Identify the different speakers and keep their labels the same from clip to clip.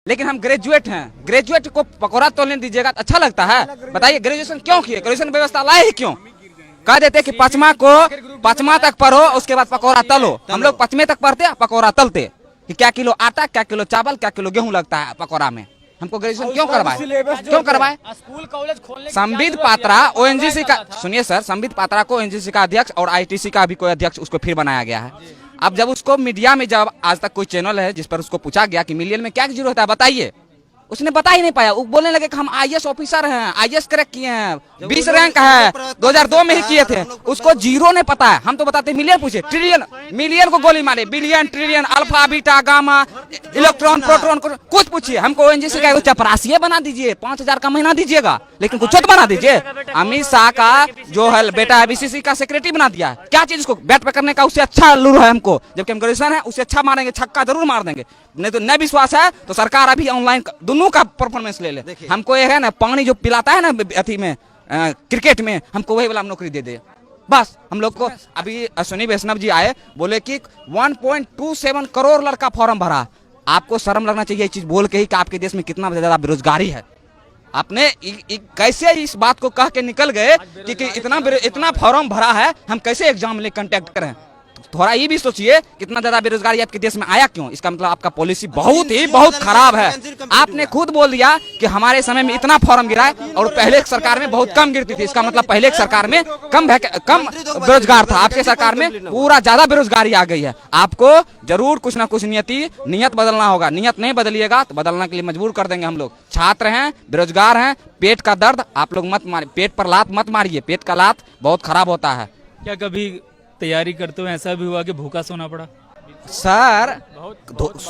Speaker 1: लेकिन हम ग्रेजुएट हैं, ग्रेजुएट को पकौड़ा तोलने दीजिएगा तो अच्छा लगता है? बताइए, ग्रेजुएशन क्यों किए? ग्रेजुएशन व्यवस्था लाए ही क्यों? कह देते कि पांचवा तक पढ़ो, उसके बाद पकौड़ा तलो। हम लोग 5वें तक पढ़ते, पकौड़ा तलते कि क्या किलो आटा, क्या किलो चावल, क्या किलो गेहूं लगता है पकौड़ा में। हमको ग्रेजुएशन क्यों करवाए?
Speaker 2: स्कूल कॉलेज खोलने
Speaker 1: संबित पात्रा ओएनजीसी का, सुनिए सर, संबित पात्रा को ओएनजीसी का अध्यक्ष और आईटीसी का भी कोई अध्यक्ष उसको फिर बनाया गया है। अब जब उसको मीडिया में, जब आज तक कोई चैनल है जिस पर उसको पूछा गया कि मिलियन में क्या जरूरत है बताइए, उसने बता ही नहीं पाया। वो बोलने लगे कि हम आईएएस ऑफिसर हैं, आईएएस क्रैक किए हैं, 20 रैंक है, 2002 में ही किए थे। उसको जीरो नहीं पता है। हम तो बताते मिलियन, पूछे ट्रिलियन, मिलियन को गोली मारे, billion, trillion, alpha, beta, gamma, electron, proton, कुछ पूछिए। हमको ओएनजीसी का चपरासी बना दीजिए, 5,000 का महीना दीजिएगा, लेकिन कुछ तो बना दीजिए। अमित शाह का जो है बेटा है बीसीसी का सेक्रेटरी बना दिया। क्या चीज उसको बैट पकड़ने का उससे अच्छा लूर है हमको, जबकि हम ग्रेजुएशन है, उससे अच्छा मारेंगे, छक्का जरूर मार देंगे। नहीं तो नहीं विश्वास है तो सरकार अभी ऑनलाइन दोनों का परफॉर्मेंस ले ले। हमको ये है ना, पानी जो पिलाता है ना अथी में, क्रिकेट में, हमको वही वाला नौकरी दे दे बस। हम लोग को अभी अश्विनी वैष्णव जी आए, बोले कि 1.27 करोड़ लड़का फॉर्म भरा। आपको शर्म लगना चाहिए ये चीज बोल के ही कि आपके देश में कितना ज्यादा बेरोजगारी है। आपने कैसे इस बात को कह के निकल गए कि इतना फॉर्म भरा है, हम कैसे एग्जाम ले कंटेक्ट करें? थोड़ा ये भी सोचिए कितना ज्यादा बेरोजगारी आपके देश में आया क्यों? इसका मतलब आपका पॉलिसी बहुत खराब है। आपने खुद बोल दिया कि हमारे समय में इतना फॉर्म गिरा है और पहले सरकार में बहुत कम गिरती थी। इसका मतलब पहले सरकार में कम बेरोजगार था, आपके सरकार में पूरा ज्यादा बेरोजगारी आ गई है। आपको जरूर कुछ ना कुछ नियत बदलना होगा। नियत नहीं बदलिएगा तो बदलने के लिए मजबूर कर देंगे हम लोग। छात्र हैं, बेरोजगार हैं, पेट का दर्द आप लोग मत मारिए, पेट पर लात मत मारिए, पेट का लात बहुत खराब होता है।
Speaker 2: क्या कभी तैयारी करते हुए ऐसा भी हुआ कि भूखा सोना पड़ा?
Speaker 1: सर,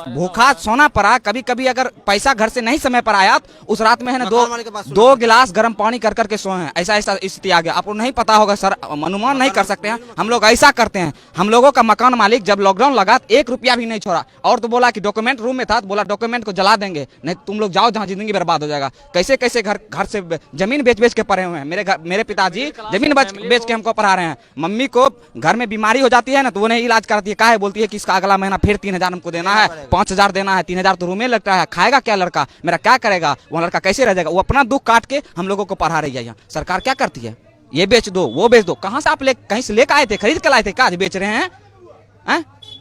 Speaker 1: भूखा सोना पड़ा। कभी कभी अगर पैसा घर से नहीं समय पर आया तो उस रात में है ना दो गिलास गर्म पानी कर करके सोए हैं। ऐसा स्थिति आ गया। आपको नहीं पता होगा सर, अनुमान नहीं कर सकते हैं। हम लोग ऐसा करते हैं। हम लोगों का मकान मालिक जब लॉकडाउन लगा 1 रुपया भी नहीं छोड़ा, और तो बोला कि डॉक्यूमेंट रूम में था, तो बोला डॉक्यूमेंट को जला देंगे, नहीं तुम लोग जाओ जहाँ जिंदगी बर्बाद हो जाएगा। कैसे कैसे घर से जमीन बेच के पढ़े हुए हैं। मेरे पिताजी जमीन बेच के हमको पढ़ा रहे हैं। मम्मी को घर में बीमारी हो जाती है ना, तो वो नहीं इलाज कराती है। क्या है, बोलती है कि इसका अगला महीना फिर 3,000 हमको देना है, 5,000 देना है, 3,000 तो रूम में लगता है। खाएगा क्या लड़का? मेरा क्या करेगा? वो लड़का कैसे रह जाएगा? वो अपना दुख काट के हम लोगों को पढ़ा रही है। यहाँ सरकार क्या करती है? ये बेच दो, वो बेच दो। कहाँ से आप कहीं से लेकर आए थे? खरीद के लाए थे? क्या बेच रहे हैं?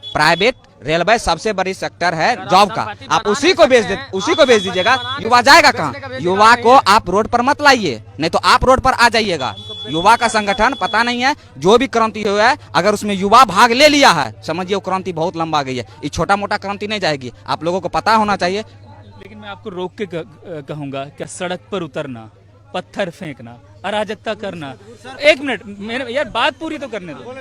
Speaker 1: प्राइवेट रेलवे सबसे बड़ी सेक्टर है जॉब का, आप उसी को बेच दीजिएगा। युवा जाएगा कहाँ? युवा को आप रोड पर मत लाइए, नहीं तो आप रोड पर आ जाइएगा। युवा का संगठन पता नहीं है, जो भी क्रांति हुआ है अगर उसमें युवा भाग ले लिया है, समझिए वो क्रांति बहुत लंबा गई है। ये छोटा मोटा क्रांति नहीं जाएगी, आप लोगों को पता होना चाहिए।
Speaker 2: लेकिन मैं आपको रोक के कहूंगा, क्या सड़क पर उतरना, पत्थर फेंकना, अराजकता करना, 1 मिनट यार बात पूरी तो करने दो।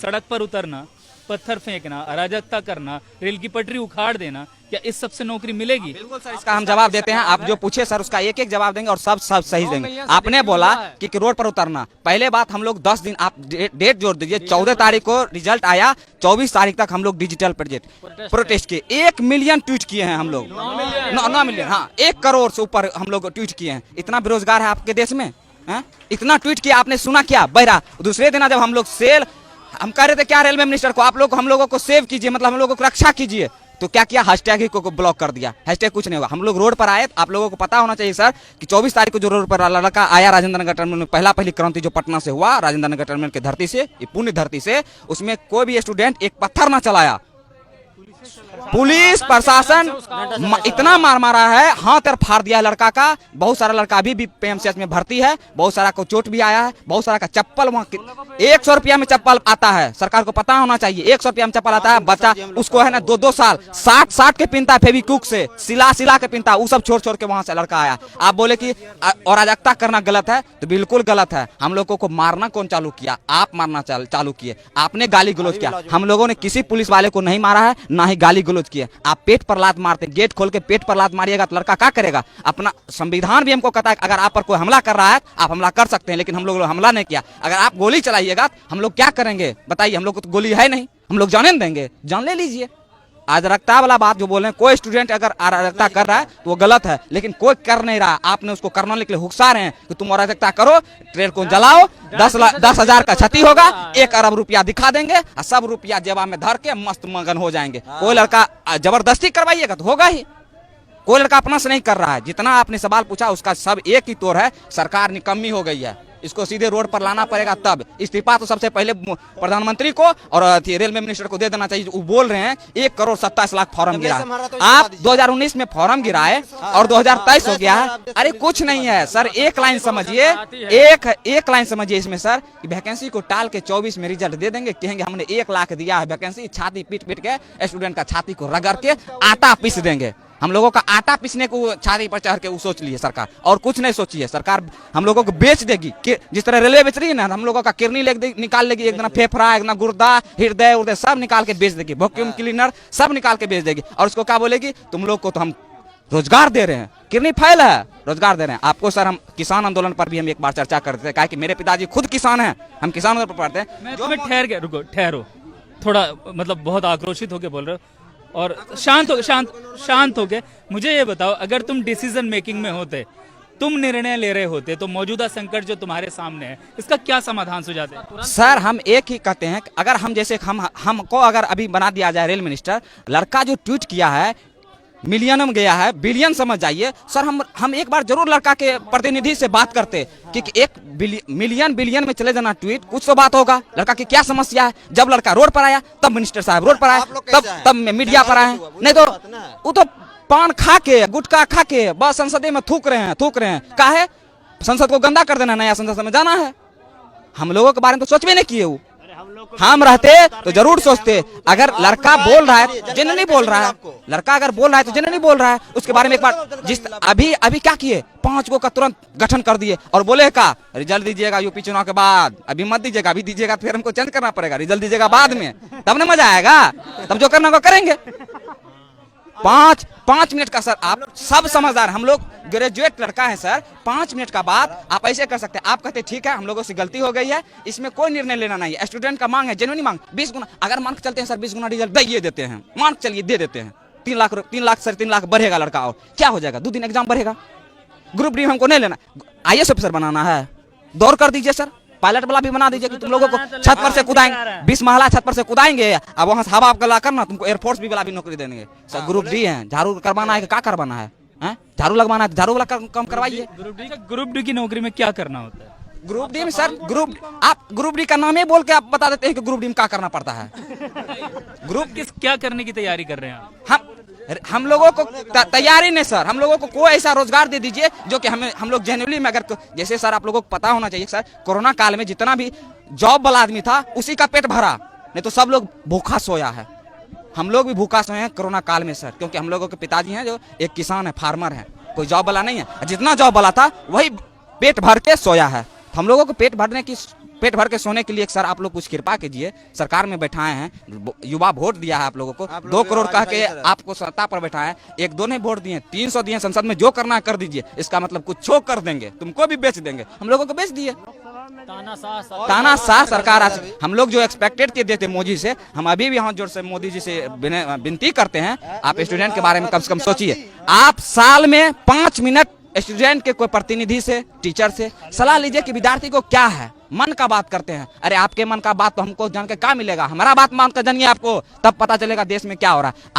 Speaker 2: सड़क पर उतरना, पत्थर फेंकना, अराजकता करना, रेल की पटरी उखाड़ देना, क्या इस सब से नौकरी मिलेगी?
Speaker 1: बिल्कुल सर, इसका हम जवाब देते हैं। आप जो पूछे सर उसका एक एक जवाब देंगे और सब सही देंगे। आपने बोला कि रोड पर उतरना, पहले बात हम लोग 10 दिन, आप डेट जोड़ दीजिए, 14 तारीख को रिजल्ट आया, 24 तारीख तक हम लोग डिजिटल प्रोटेस्ट किए। 1 मिलियन ट्वीट किए हैं हम लोग, 9 मिलियन, हाँ 1 करोड़ से ऊपर हम लोग ट्वीट किए हैं। इतना बेरोजगार है आपके देश में? इतना ट्वीट किया आपने, सुना क्या बहरा? दूसरे दिन जब हम लोग हम कह रहे थे क्या रेलवे मिनिस्टर को, आप लोग हम लोगों को सेव कीजिए, मतलब हम लोगों को रक्षा कीजिए, तो क्या किया? हैशटैग ही को ब्लॉक कर दिया। हैशटैग कुछ नहीं होगा। हम लोग रोड पर आए, आप लोगों को पता होना चाहिए सर कि 24 तारीख को जो रोड पर लड़का आया राजेंद्र नगर टर्मिनल में, पहली क्रांति जो पटना से हुआ, राजेंद्र नगर टर्मिनल की धरती से, ये पुण्य धरती से, उसमें कोई भी स्टूडेंट एक पत्थर ना चलाया। पुलिस प्रशासन इतना मारा है, हाथ फाड़ दिया लड़का का। बहुत सारा लड़का अभी भी पीएमसीएच में भर्ती है, बहुत सारा को चोट भी आया है, बहुत सारा का चप्पल वहाँ 100 रुपया में चप्पल आता है। सरकार को पता होना चाहिए, 100 रुपया में चप्पल आता है। बच्चा उसको है ना 2-2 साल 60 के पिनता है, फेविक्विक से सिला के पिनता, वो सब छोड़ के वहां से लड़का आया। आप बोले कि अराजकता करना गलत है, तो बिल्कुल गलत है। हम लोगों को मारना कौन चालू किया? आप मारना चालू किए, आपने गाली गलौज किया। हम लोगों ने किसी पुलिस वाले को नहीं मारा है, ना ही गाली गलौज किया। आप पेट पर लात मारते, गेट खोल के पेट पर लात मारिएगा तो लड़का क्या करेगा? अपना संविधान भी हमको कहता है अगर आप पर कोई हमला कर रहा है आप हमला कर सकते हैं, लेकिन हम लोग हमला नहीं किया। अगर आप गोली चलाइएगा तो हम लोग क्या करेंगे बताइए? हम लोग को तो गोली है नहीं, हम लोग जाने देंगे? जान ले लीजिए। अराजकता वाला बात जो बोल रहे हैं, कोई स्टूडेंट अगर अराजकता कर रहा है तो वो गलत है, लेकिन कोई कर नहीं रहा। आपने उसको करने के लिए हुक्सा रहे हैं कि तुम अराजकता करो, ट्रेन को जलाओ, 10,000 का क्षति होगा, 1 अरब रुपया दिखा देंगे और सब रुपया जेबा में धर के मस्त मगन हो जाएंगे। कोई लड़का जबरदस्ती करवाइएगा तो होगा ही, कोई लड़का अपना से नहीं कर रहा है। जितना आपने सवाल पूछा उसका सब एक ही तोड़ है, सरकार निकम्मी हो गई है, इसको सीधे रोड पर लाना पड़ेगा। तब इस्तीफा तो सबसे पहले प्रधानमंत्री को और रेलवे मिनिस्टर को दे देना चाहिए। वो बोल रहे हैं 1,27,00,000 फॉर्म गिरा, आप 2019 में फॉर्म गिराए और 2023 हो गया है। अरे कुछ नहीं है सर, एक लाइन समझिए, एक लाइन समझिए इसमें सर, कि वैकेंसी को टाल के 24 में रिजल्ट दे देंगे, कहेंगे हमने 1 लाख दिया है वैकेंसी, छाती पीट पीट के स्टूडेंट का छाती को रगड़ के आटा पीस देंगे। हम लोगों का आटा पीसने को छाती पर चढ़ के वो सोच ली है सरकार, और कुछ नहीं सोची है सरकार। हम लोगों को बेच देगी, जिस तरह रेलवे बेच रही है ना, हम लोगों का किडनी निकाल लेगी, एक दिन फेफड़ा, एक दिन गुर्दा, हृदय उर्दय सब निकाल के बेच देगी, वैक्यूम क्लीनर सब निकाल के बेच देगी। और उसको क्या बोलेगी, तुम लोग को तो हम रोजगार दे रहे हैं, किडनी फाइल है, रोजगार दे रहे हैं आपको। सर हम किसान आंदोलन पर भी हम एक बार चर्चा करते थे, कहा कि मेरे पिताजी खुद किसान हैं, हम किसान पर पढ़ते हैं।
Speaker 2: मैं तुम्हें ठहर के रुको, ठहरो थोड़ा, मतलब बहुत आक्रोशित होके बोल रहे हो, और शांत हो के मुझे ये बताओ, अगर तुम डिसीजन मेकिंग में होते, तुम निर्णय ले रहे होते, तो मौजूदा संकट जो तुम्हारे सामने है, इसका क्या समाधान सुझाते?
Speaker 1: सर हम एक ही कहते हैं, अगर हम जैसे हमको अगर अभी बना दिया जाए रेल मिनिस्टर, लड़का जो ट्वीट किया है मिलियन में गया है, बिलियन समझ जाइए सर। हम एक बार जरूर लड़का के प्रतिनिधि से बात करते कि एक मिलियन बिलियन में चले जाना ट्वीट, कुछ तो बात होगा, लड़का की क्या समस्या है। जब लड़का रोड पर आया तब मिनिस्टर साहब रोड पर आए, तब मीडिया पर आए, नहीं तो वो तो पान खा के गुटखा खा के बस संसद में थूक रहे हैं। काहे संसद को गंदा कर देना, नया संसद में जाना है। हम लोगों के बारे में तो सोच भी नहीं किए, वो हम रहते तो जरूर सोचते। अगर लड़का बोल रहा है, जिन्हें नहीं बोल रहा है, लड़का अगर बोल रहा है तो जिन्हें नहीं बोल रहा है, उसके बारे में एक बार जिस अभी क्या किए, 5 गो का तुरंत गठन कर दिए और बोले का रिजल्ट दीजिएगा यूपी चुनाव के बाद, अभी मत दीजिएगा, अभी दीजिएगा फिर हमको चेंज करना पड़ेगा, रिजल्ट दीजिएगा बाद में, तब ना मजा आएगा, तब जो करना वो करेंगे। 5 मिनट का सर, आप सब समझदार, हम लोग ग्रेजुएट लड़का है सर, 5 मिनट का बात आप ऐसे कर सकते हैं। आप कहते ठीक है हम लोगों से गलती हो गई है, इसमें कोई निर्णय लेना नहीं है, स्टूडेंट का मांग है, जेन्युइन मांग, 20 गुना अगर मान के चलते हैं सर, 20 गुना रिजल्ट दे देते हैं, मान के चलिए दे देते हैं, 3 लाख 3 लाख बढ़ेगा लड़का, और क्या हो जाएगा, 2 दिन एग्जाम बढ़ेगा। ग्रुप डी हमको नहीं लेना, IAS ऑफिसर बनाना है, दौड़ कर दीजिए सर, पायलट वाला भी बना दीजिए कि तुम लोगों को छत पर से कूदाएंगे, 20 महला छत पर से कूदाएंगे, अब वहां से हवा गला करना, तुमको एयरफोर्स भी वाला भी नौकरी देंगे सर। ग्रुप डी है, झाड़ू करवाना है, क्या करवाना है, झाड़ू लगवाना है, झाड़ू वाला कम करवाइए।
Speaker 2: ग्रुप डी की नौकरी में क्या करना होता है?
Speaker 1: ग्रुप डी में सर, ग्रुप डी का नाम ही बोल के आप बता देते हैं कि ग्रुप डी में क्या करना पड़ता है।
Speaker 2: क्या करने की तैयारी कर रहे हैं
Speaker 1: हम लोगों को तैयारी नहीं सर, हम लोगों को कोई ऐसा रोजगार दे दीजिए जो कि हम लोग जेन्युइनली में, अगर जैसे सर आप लोगों को पता होना चाहिए सर, कोरोना काल में जितना भी जॉब वाला आदमी था उसी का पेट भरा, नहीं तो सब लोग भूखा सोया है। हम लोग भी भूखा सोए हैं कोरोना काल में सर, क्योंकि हम लोगों के पिताजी हैं जो एक किसान है, फार्मर है, कोई जॉब वाला नहीं है। जितना जॉब वाला था वही पेट भर के सोया है। हम लोगों को पेट भर के सोने के लिए सर आप लोग कुछ कृपा कीजिए, सरकार में बैठाए हैं, युवा वोट दिया है आप लोगों को, 2 करोड़ कह के आपको सत्ता पर बैठाए, 1-2 नहीं वोट दिए, 300 दिए संसद में, जो करना कर दीजिए, इसका मतलब कुछ छो कर देंगे, तुमको भी बेच देंगे, हम लोगों को बेच दिए। तानाशाह सरकार आज हम लोग जो एक्सपेक्टेड के देते मोदी से, हम अभी भी यहाँ जोर से मोदी जी से विनती करते हैं, आप स्टूडेंट के बारे में कम से कम सोचिए। आप साल में 5 मिनट स्टूडेंट के कोई प्रतिनिधि से, टीचर से सलाह लीजिए कि विद्यार्थी को क्या है, मन का बात करते हैं। अरे आपके मन का बात तो हमको जान के क्या मिलेगा, हमारा बात मान कर जानिए आपको, तब पता चलेगा देश में क्या हो रहा है।